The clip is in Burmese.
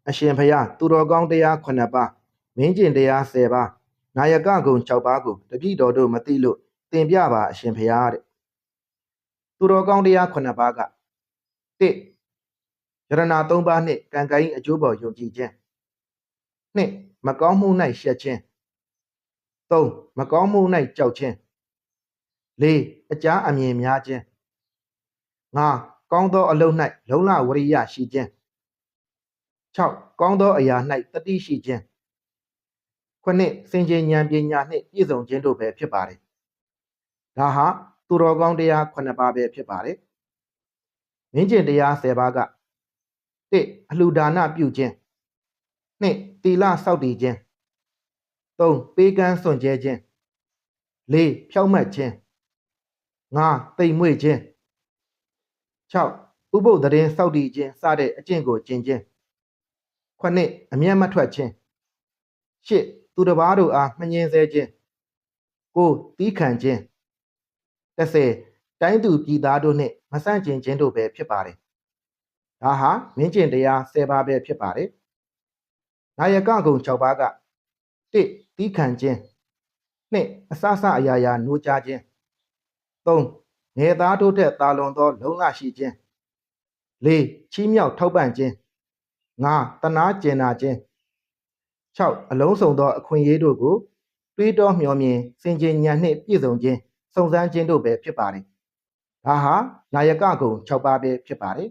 အရှင်ဖယားသူတော်ကောင်းတရား9ပါးမင်းကျင်တရား10ပါးနာယကဂုံ6ပါးကိုတပည့်တော်တို့မသိလို့သင်ပြပါအရှင်ဖယားတဲ့သူတော်ကောင်းတရား9ပါးက1ယရဏ3ပါးနှင့်ကံကံ၏အကျိုးပေါ်ယုံကြည်ခြင်း2မကောင်းမှု၌ရှက်ခြင်း3မကောင်းမှု၌ကြောက်ခြင်း4အကြားအမြင်များခြင်း5ကောင်းသောအလုံး၌လုံလဝရိယရှိခြင်း6ကောင်းသောအရာ၌တတိရှိခြင်း9စင်ကြယ်ဉာဏ်ပညာနှင့်ပြည့်စုံခြင်းတို့ပဲဖြစ်ပါတယ်ဒါဟာသူတော်ကောင်းတရား9ပါးပဲဖြစ်ပါတယ်မင်းကျင်တရား10ပါးက1အလှူဒါနပြုခြင်း2သီလစောင့်တည်ခြင်း3ပေးကမ်းစွန့်ကြဲခြင်း4ဖြောင့်မတ်ခြင်း5တိမ်မွေ့ခြင်း6ဥပုသ်သတင်းစောင့်တည်ခြင်းစတဲ့အကျင့်ကိုကျင့်ခြင်း9အမျက်မထွက်ခြင်း8သူတစ်ပါးတို့အားမငြင်းဆဲခြင်း9သီးခံခြင်း10တိုင်းသူပြည်သားတို့နှင့်မဆန့်ကျင်ခြင်းတို့ပဲဖြစ်ပါတယ်ဒါဟာမင်းကျင်တရား10ပါးပဲဖြစ်ပါတယ်နာယကဂုံ6ပါးက1သီးခံခြင်း2အစစအရာရာနိုးကြားခြင်း3ငယ်သားတို့ထက်သာလွန်သောလုံလရှိခြင်း4ချီးမြှောက်ထောက်ပံ့ခြင်း5တနာကျင်နာခြင်း6အလုံးစုံသောအခွင့်အရေးတို့ကိုတွေးတောမျှော်မြင်စင်ကြယ်ဉာဏ်နှင့်ပြည့်စုံခြင်းစုံစမ်းခြင်းတို့ပဲဖြစ်ပါတယ်ဒါဟာနာယကဂုံ6ပါးပဲဖြစ်ပါတယ်